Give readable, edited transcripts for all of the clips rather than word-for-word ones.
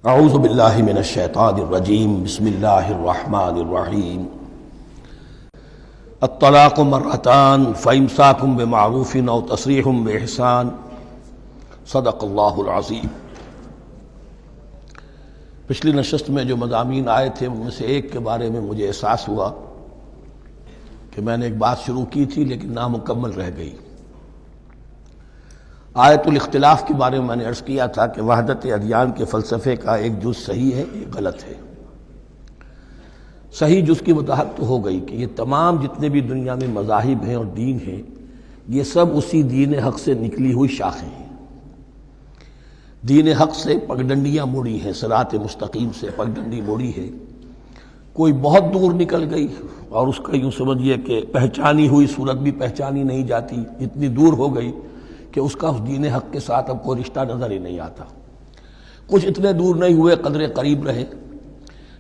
اعوذ باللہ من الشیطان الرجیم بسم اللہ الرحمن الرحیم الطلاق مرتان فامساک بمعروف او تسریح باحسان صدق اللہ العظیم۔ پچھلی نشست میں جو مضامین آئے تھے ان میں سے ایک کے بارے میں مجھے احساس ہوا کہ میں نے ایک بات شروع کی تھی لیکن نامکمل رہ گئی۔ آیت الاختلاف کے بارے میں نے عرض کیا تھا کہ وحدت ادیان کے فلسفے کا ایک جز صحیح ہے، ایک غلط ہے۔ صحیح جز کی وضاحت تو ہو گئی کہ یہ تمام جتنے بھی دنیا میں مذاہب ہیں اور دین ہیں یہ سب اسی دین حق سے نکلی ہوئی شاخیں ہیں۔ دین حق سے پگڈنڈیاں مڑی ہیں، صراط مستقیم سے پگڈنڈی مڑی ہے، کوئی بہت دور نکل گئی اور اس کا یوں سمجھیے کہ پہچانی ہوئی صورت بھی پہچانی نہیں جاتی، اتنی دور ہو گئی کہ اس کا اس دین حق کے ساتھ اب کوئی رشتہ نظر ہی نہیں آتا۔ کچھ اتنے دور نہیں ہوئے، قدرے قریب رہے،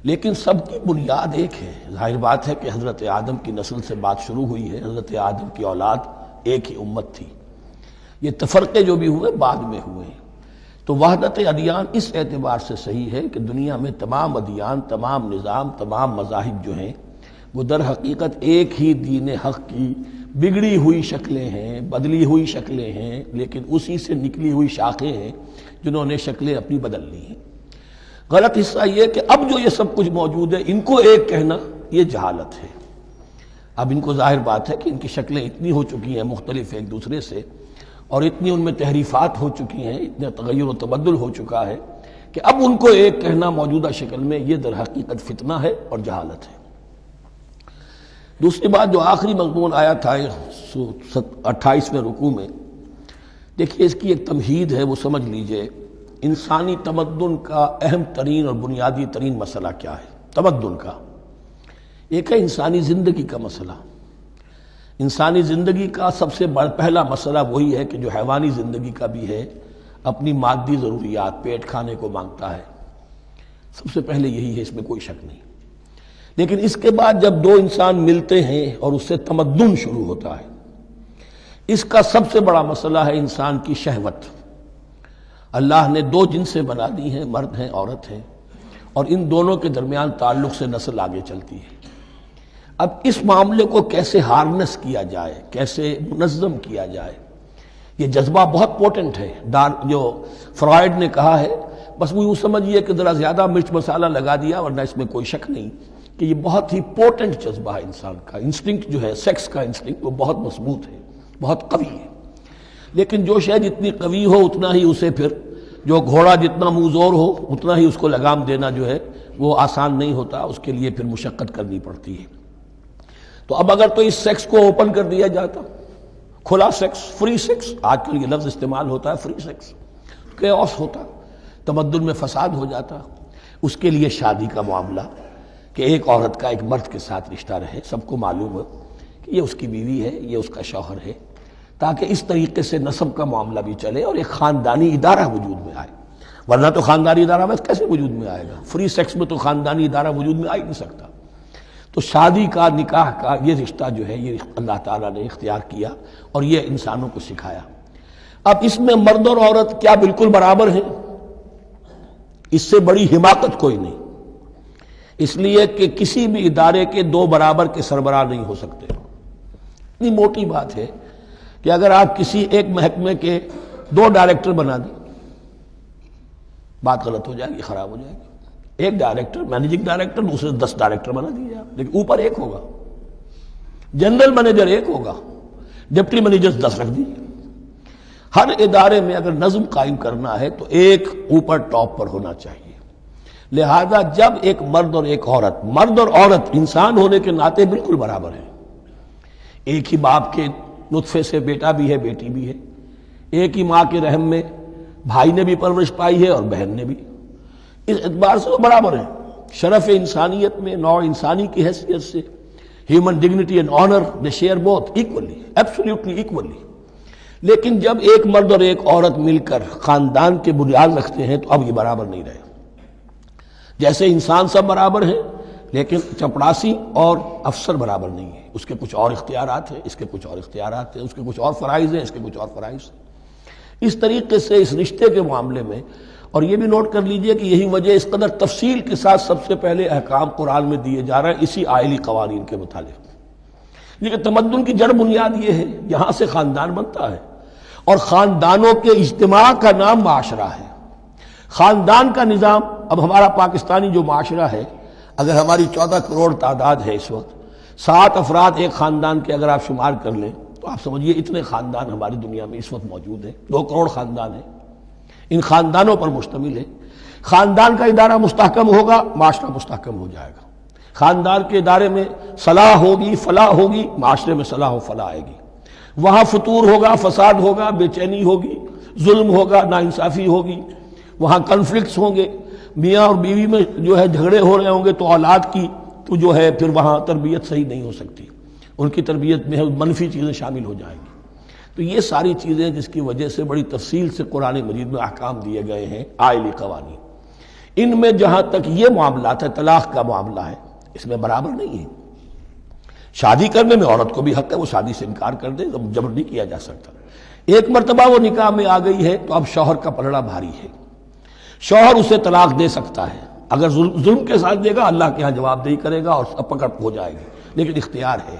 لیکن سب کی بنیاد ایک ہے۔ ظاہر بات ہے کہ حضرت آدم کی نسل سے بات شروع ہوئی ہے، حضرت آدم کی اولاد ایک ہی امت تھی۔ یہ تفرقے جو بھی ہوئے بعد میں ہوئے ہیں۔ تو وحدت ادیان اس اعتبار سے صحیح ہے کہ دنیا میں تمام ادیان، تمام نظام، تمام مذاہب جو ہیں وہ در حقیقت ایک ہی دین حق کی بگڑی ہوئی شکلیں ہیں، بدلی ہوئی شکلیں ہیں، لیکن اسی سے نکلی ہوئی شاخیں ہیں جنہوں نے شکلیں اپنی بدل لی ہیں۔ غلط حصہ یہ کہ اب جو یہ سب کچھ موجود ہے ان کو ایک کہنا یہ جہالت ہے۔ اب ان کو ظاہر بات ہے کہ ان کی شکلیں اتنی ہو چکی ہیں مختلف ایک دوسرے سے، اور اتنی ان میں تحریفات ہو چکی ہیں، اتنا تغیر و تبدل ہو چکا ہے کہ اب ان کو ایک کہنا موجودہ شکل میں یہ در حقیقت فتنہ ہے اور جہالت ہے۔ دوسری بات جو آخری مضمون آیا تھا 28ویں رکوع میں، دیکھیے اس کی ایک تمہید ہے، وہ سمجھ لیجئے۔ انسانی تمدن کا اہم ترین اور بنیادی ترین مسئلہ کیا ہے تمدن کا؟ ایک ہے انسانی زندگی کا مسئلہ۔ انسانی زندگی کا سب سے پہلا مسئلہ وہی ہے کہ جو حیوانی زندگی کا بھی ہے، اپنی مادی ضروریات، پیٹ کھانے کو مانگتا ہے، سب سے پہلے یہی ہے، اس میں کوئی شک نہیں۔ لیکن اس کے بعد جب دو انسان ملتے ہیں اور اس سے تمدن شروع ہوتا ہے، اس کا سب سے بڑا مسئلہ ہے انسان کی شہوت۔ اللہ نے دو جنسیں بنا دی ہیں، مرد ہیں، عورت ہیں، اور ان دونوں کے درمیان تعلق سے نسل آگے چلتی ہے۔ اب اس معاملے کو کیسے ہارنس کیا جائے، کیسے منظم کیا جائے، یہ جذبہ بہت پوٹنٹ ہے۔ جو فرائڈ نے کہا ہے، بس وہ یوں سمجھیے کہ ذرا زیادہ مرچ مسالہ لگا دیا، ورنہ اس میں کوئی شک نہیں کہ یہ بہت ہی پوٹنٹ جذبہ ہے انسان کا۔ انسٹنکٹ جو ہے، سیکس کا انسٹنکٹ، وہ بہت مضبوط ہے، بہت قوی ہے۔ لیکن جو شے جتنی قوی ہو اتنا ہی اسے پھر، جو گھوڑا جتنا منہ زور ہو اتنا ہی اس کو لگام دینا جو ہے وہ آسان نہیں ہوتا، اس کے لیے پھر مشقت کرنی پڑتی ہے۔ تو اب اگر تو اس سیکس کو اوپن کر دیا جاتا، کھلا سیکس، فری سیکس، آج کل یہ لفظ استعمال ہوتا ہے، فری سیکس، کیوس ہوتا، تمدن میں فساد ہو جاتا۔ اس کے لیے شادی کا معاملہ کہ ایک عورت کا ایک مرد کے ساتھ رشتہ رہے، سب کو معلوم ہو کہ یہ اس کی بیوی ہے، یہ اس کا شوہر ہے، تاکہ اس طریقے سے نسب کا معاملہ بھی چلے اور ایک خاندانی ادارہ وجود میں آئے۔ ورنہ تو خاندانی ادارہ بس کیسے وجود میں آئے گا؟ فری سیکس میں تو خاندانی ادارہ وجود میں آ ہی نہیں سکتا۔ تو شادی کا، نکاح کا یہ رشتہ جو ہے یہ اللہ تعالیٰ نے اختیار کیا اور یہ انسانوں کو سکھایا۔ اب اس میں مرد اور عورت کیا بالکل برابر ہیں؟ اس سے بڑی حماقت کوئی نہیں، اس لیے کہ کسی بھی ادارے کے دو برابر کے سربراہ نہیں ہو سکتے۔ اتنی موٹی بات ہے کہ اگر آپ کسی ایک محکمے کے دو ڈائریکٹر بنا دیں، بات غلط ہو جائے گی، خراب ہو جائے گی۔ ایک ڈائریکٹر، مینیجنگ ڈائریکٹر، دوسرے 10 ڈائریکٹر بنا دیجیے آپ، لیکن اوپر ایک ہوگا، جنرل مینیجر ایک ہوگا، ڈپٹی مینیجر 10 رکھ دیجیے۔ ہر ادارے میں اگر نظم قائم کرنا ہے تو ایک اوپر ٹاپ پر ہونا چاہیے۔ لہذا جب ایک مرد اور ایک عورت، مرد اور عورت انسان ہونے کے ناطے بالکل برابر ہیں، ایک ہی باپ کے نطفے سے بیٹا بھی ہے، بیٹی بھی ہے، ایک ہی ماں کے رحم میں بھائی نے بھی پرورش پائی ہے اور بہن نے بھی، اس اعتبار سے وہ برابر ہیں۔ شرف انسانیت میں، نوع انسانی کی حیثیت سے، human dignity and honour, they share both equally, absolutely equally. لیکن جب ایک مرد اور ایک عورت مل کر خاندان کے بنیاد رکھتے ہیں تو اب یہ برابر نہیں رہے۔ جیسے انسان سب برابر ہیں، لیکن چپڑاسی اور افسر برابر نہیں ہے، اس کے کچھ اور اختیارات ہیں، اس کے کچھ اور اختیارات ہیں، اس کے کچھ اور فرائض ہیں، اس کے کچھ اور فرائض ہیں۔ اس طریقے سے اس رشتے کے معاملے میں اور یہ بھی نوٹ کر لیجئے کہ یہی وجہ اس قدر تفصیل کے ساتھ سب سے پہلے احکام قرآن میں دیے جا رہے ہیں اسی آئلی قوانین کے متعلق۔ لیکن تمدن کی جڑ بنیاد یہ ہے، یہاں سے خاندان بنتا ہے، اور خاندانوں کے اجتماع کا نام معاشرہ ہے۔ خاندان کا نظام، اب ہمارا پاکستانی جو معاشرہ ہے، اگر ہماری 14 کروڑ تعداد ہے اس وقت، 7 افراد ایک خاندان کے اگر آپ شمار کر لیں تو آپ سمجھیے اتنے خاندان ہماری دنیا میں اس وقت موجود ہیں، 2 کروڑ خاندان ہیں، ان خاندانوں پر مشتمل ہے۔ خاندان کا ادارہ مستحکم ہوگا، معاشرہ مستحکم ہو جائے گا۔ خاندان کے ادارے میں صلاح ہوگی، فلاح ہوگی، معاشرے میں صلاح و فلاح آئے گی۔ وہاں فتور ہوگا، فساد ہوگا، بے چینی ہوگی، ظلم ہوگا، ناانصافی ہوگی، وہاں کنفلکٹس ہوں گے، میاں اور بیوی میں جو ہے جھگڑے ہو رہے ہوں گے تو اولاد کی تو جو ہے پھر وہاں تربیت صحیح نہیں ہو سکتی، ان کی تربیت میں منفی چیزیں شامل ہو جائیں گی۔ تو یہ ساری چیزیں جس کی وجہ سے بڑی تفصیل سے قرآن مجید میں احکام دیے گئے ہیں آئلی قوانین، ان میں جہاں تک یہ معاملات ہے، طلاق کا معاملہ ہے، اس میں برابر نہیں ہے۔ شادی کرنے میں عورت کو بھی حق ہے، وہ شادی سے انکار کر دے، جبر نہیں کیا جا سکتا۔ ایک مرتبہ وہ نکاح میں آ گئی ہے تو اب شوہر کا پلڑا بھاری ہے، شوہر اسے طلاق دے سکتا ہے، اگر ظلم کے ساتھ دے گا اللہ کے ہاں جواب دہی کرے گا اور پکڑ ہو جائے گی، لیکن اختیار ہے۔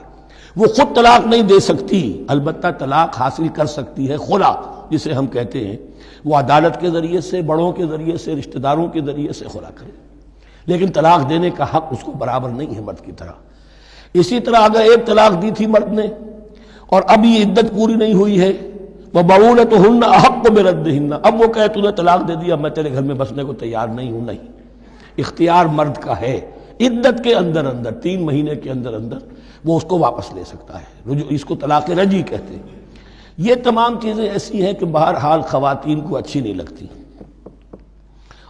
وہ خود طلاق نہیں دے سکتی، البتہ طلاق حاصل کر سکتی ہے، خلا جسے ہم کہتے ہیں، وہ عدالت کے ذریعے سے، بڑوں کے ذریعے سے، رشتہ داروں کے ذریعے سے خلا کرے، لیکن طلاق دینے کا حق اس کو برابر نہیں ہے مرد کی طرح۔ اسی طرح اگر ایک طلاق دی تھی مرد نے اور اب یہ عدت پوری نہیں ہوئی ہے، وَبَعُولَتُهُنَّ أَحَقُّ بِرَدِّهِنَّ، اب وہ کہے تو نے طلاق دے دیا، میں تیرے گھر میں بسنے کو تیار نہیں ہوں، نہیں، اختیار مرد کا ہے، عدت کے اندر 3 مہینے کے اندر وہ اس کو واپس لے سکتا ہے، اس کو طلاق رجعی کہتے ہیں۔ یہ تمام چیزیں ایسی ہیں کہ بہرحال خواتین کو اچھی نہیں لگتی،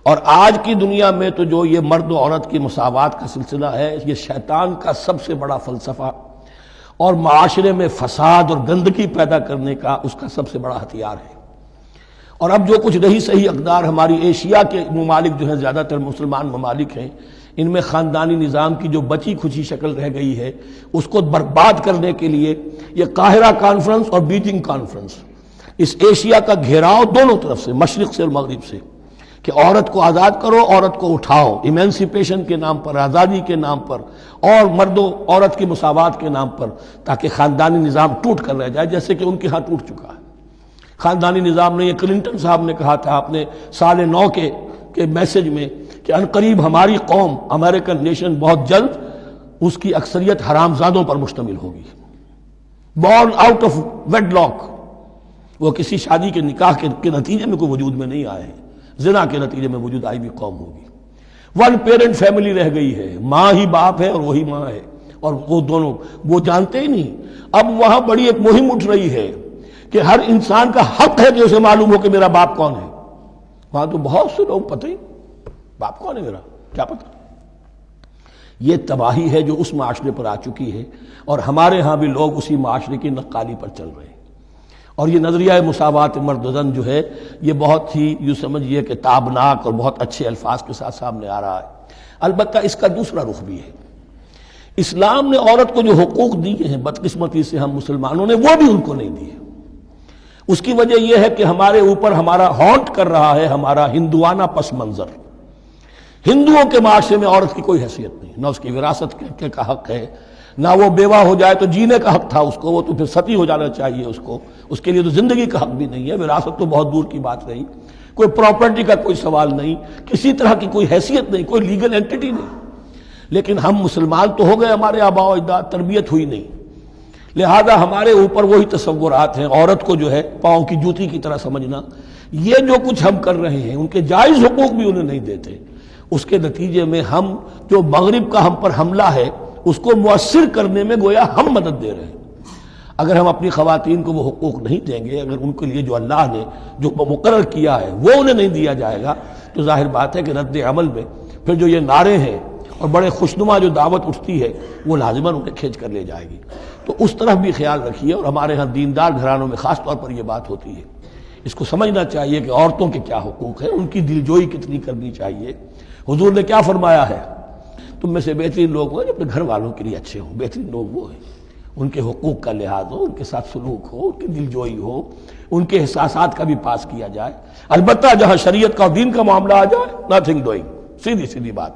اور آج کی دنیا میں تو جو یہ مرد و عورت کی مساوات کا سلسلہ ہے، یہ شیطان کا سب سے بڑا فلسفہ اور معاشرے میں فساد اور گندگی پیدا کرنے کا اس کا سب سے بڑا ہتھیار ہے۔ اور اب جو کچھ رہی صحیح اقدار ہماری ایشیا کے ممالک جو ہیں، زیادہ تر مسلمان ممالک ہیں، ان میں خاندانی نظام کی جو بچی کھچی شکل رہ گئی ہے اس کو برباد کرنے کے لیے یہ قاہرہ کانفرنس اور بیجنگ کانفرنس، اس ایشیا کا گھیراؤ دونوں طرف سے، مشرق سے اور مغرب سے، کہ عورت کو آزاد کرو، عورت کو اٹھاؤ، ایمینسیپیشن کے نام پر، آزادی کے نام پر، اور مرد و عورت کی مساوات کے نام پر، تاکہ خاندانی نظام ٹوٹ کر رہ جائے، جیسے کہ ان کے ہاں ٹوٹ چکا ہے خاندانی نظام نے۔ یہ کلنٹن صاحب نے کہا تھا اپنے سال 9 کے میسج میں کہ عنقریب ہماری قوم، امریکن نیشن، بہت جلد اس کی اکثریت حرام زادوں پر مشتمل ہوگی، بورن آؤٹ آف ویڈ لاک، وہ کسی شادی کے نکاح کے نتیجے میں کوئی وجود میں نہیں آئے ہیں، زنا کے نتیجے میں وجود آئی بھی قوم ہوگی۔ 1 پیرنٹ فیملی رہ گئی ہے، ماں ہی باپ ہے اور وہی ماں ہے، اور وہ دونوں وہ جانتے ہی نہیں۔ اب وہاں بڑی ایک مہم اٹھ رہی ہے کہ ہر انسان کا حق ہے کہ اسے معلوم ہو کہ میرا باپ کون ہے۔ وہاں تو بہت سے لوگ پتہ ہی باپ کون ہے میرا، کیا پتہ۔ یہ تباہی ہے جو اس معاشرے پر آ چکی ہے، اور ہمارے ہاں بھی لوگ اسی معاشرے کی نقالی پر چل رہے ہیں۔ اور یہ نظریہ مساوات مرد و زن جو ہے یہ بہت ہی یوں سمجھیے کہ تابناک اور بہت اچھے الفاظ کے ساتھ سامنے آ رہا ہے۔ البتہ اس کا دوسرا رخ بھی ہے، اسلام نے عورت کو جو حقوق دیے ہیں بدقسمتی سے ہم مسلمانوں نے وہ بھی ان کو نہیں دیے۔ اس کی وجہ یہ ہے کہ ہمارے اوپر ہمارا ہانٹ کر رہا ہے ہمارا ہندوانہ پس منظر۔ ہندوؤں کے معاشرے میں عورت کی کوئی حیثیت نہیں، نہ اس کی وراثت کا حق ہے، نہ وہ بیوہ ہو جائے تو جینے کا حق تھا اس کو، وہ تو پھر ستی ہو جانا چاہیے اس کو، اس کے لیے تو زندگی کا حق بھی نہیں ہے، وراثت تو بہت دور کی بات رہی، کوئی پراپرٹی کا کوئی سوال نہیں، کسی طرح کی کوئی حیثیت نہیں، کوئی لیگل اینٹیٹی نہیں۔ لیکن ہم مسلمان تو ہو گئے، ہمارے آباء و اجداد، تربیت ہوئی نہیں، لہذا ہمارے اوپر وہی تصورات ہیں، عورت کو جو ہے پاؤں کی جوتی کی طرح سمجھنا۔ یہ جو کچھ ہم کر رہے ہیں ان کے جائز حقوق بھی انہیں نہیں دیتے، اس کے نتیجے میں ہم جو مغرب کا ہم پر حملہ ہے اس کو مؤثر کرنے میں گویا ہم مدد دے رہے ہیں۔ اگر ہم اپنی خواتین کو وہ حقوق نہیں دیں گے، اگر ان کے لیے جو اللہ نے جو مقرر کیا ہے وہ انہیں نہیں دیا جائے گا، تو ظاہر بات ہے کہ رد عمل میں پھر جو یہ نعرے ہیں اور بڑے خوشنما جو دعوت اٹھتی ہے وہ لازماً انہیں کھینچ کر لے جائے گی۔ تو اس طرف بھی خیال رکھیے، اور ہمارے ہاں دیندار گھرانوں میں خاص طور پر یہ بات ہوتی ہے، اس کو سمجھنا چاہیے کہ عورتوں کے کیا حقوق ہیں، ان کی دلجوئی کتنی کرنی چاہیے۔ حضور نے کیا فرمایا ہے؟ تم میں سے بہترین لوگ وہ جو اپنے گھر والوں کے لیے اچھے ہوں، بہترین لوگ وہ ہیں، ان کے حقوق کا لحاظ ہو، ان کے ساتھ سلوک ہو، ان کی دل جوئی ہو، ان کے احساسات کا بھی پاس کیا جائے۔ البتہ جہاں شریعت کا اور دین کا معاملہ آ جائے، نتھنگ ڈوئنگ، سیدھی سیدھی بات،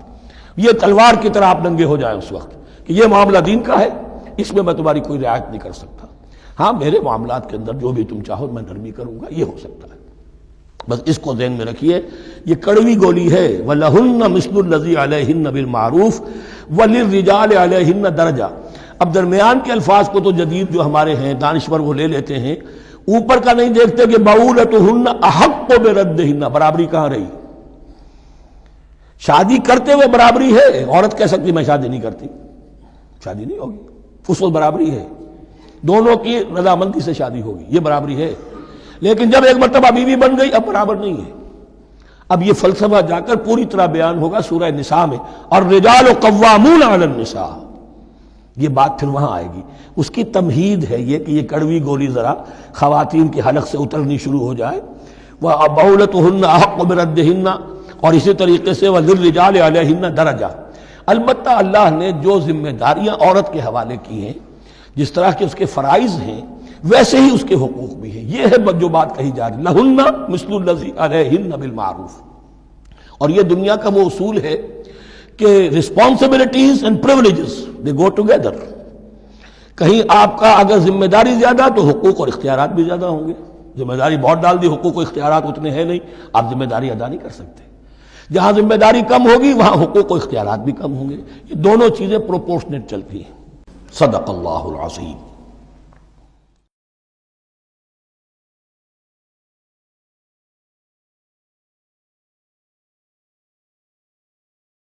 یہ تلوار کی طرح آپ ننگے ہو جائیں اس وقت کہ یہ معاملہ دین کا ہے، اس میں میں تمہاری کوئی رعایت نہیں کر سکتا، ہاں میرے معاملات کے اندر جو بھی تم چاہو میں نرمی کروں گا، یہ ہو سکتا ہے۔ بس اس کو ذہن میں رکھیے، یہ کڑوی گولی ہے۔ وَلَهُنَّ مِثْلُ الَّذِي عَلَيْهِنَّ بِالْمَعْرُوفِ وَلِلرِّجَالِ عَلَيْهِنَّ دَرَجَةٌ۔ اب درمیان کے الفاظ کو تو جدید جو ہمارے ہیں دانشور وہ لے لیتے ہیں، اوپر کا نہیں دیکھتے کہ بَعُولَتُهُنَّ أَحَقُّ بِرَدِّهِنَّ، برابری کہاں رہی؟ شادی کرتے ہوئے برابری ہے، عورت کہہ سکتی میں شادی نہیں کرتی، شادی نہیں ہوگی، اس وقت برابری ہے، دونوں کی رضامندی سے شادی ہوگی، یہ برابری ہے۔ لیکن جب ایک مرتبہ بیوی بن گئی اب برابر نہیں ہے۔ اب یہ فلسفہ جا کر پوری طرح بیان ہوگا سورہ نساء میں، اور رجال قوامون علی النساء، یہ بات پھر وہاں آئے گی۔ اس کی تمہید ہے یہ کہ یہ کڑوی گولی ذرا خواتین کے حلق سے اترنی شروع ہو جائے۔ وَبَعُولَتُهُنَّ أَحَقُّ بِرَدِّهِنَّ، اور اسی طریقے سے وَلِلرِّجَالِ عَلَيْهِنَّ دَرَجَةٌ۔ البتہ اللہ نے جو ذمہ داریاں عورت کے حوالے کی ہیں، جس طرح کے اس کے فرائض ہیں ویسے ہی اس کے حقوق بھی ہیں، یہ ہے جو بات کہی جا رہی، لَهُنَّ مِثْلُ الَّذِي عَلَيْهِنَّ بِالْمَعْرُوفِ۔ اور یہ دنیا کا وہ اصول ہے کہ responsibilities and privileges they go together۔ کہیں آپ کا اگر ذمہ داری زیادہ تو حقوق اور اختیارات بھی زیادہ ہوں گے، ذمہ داری بہت ڈال دی، حقوق و اختیارات اتنے ہیں نہیں، آپ ذمہ داری ادا نہیں کر سکتے۔ جہاں ذمہ داری کم ہوگی وہاں حقوق و اختیارات بھی کم ہوں گے، یہ دونوں چیزیں پروپورشنیٹ چلتی ہیں۔ صدق اللہ العظیم۔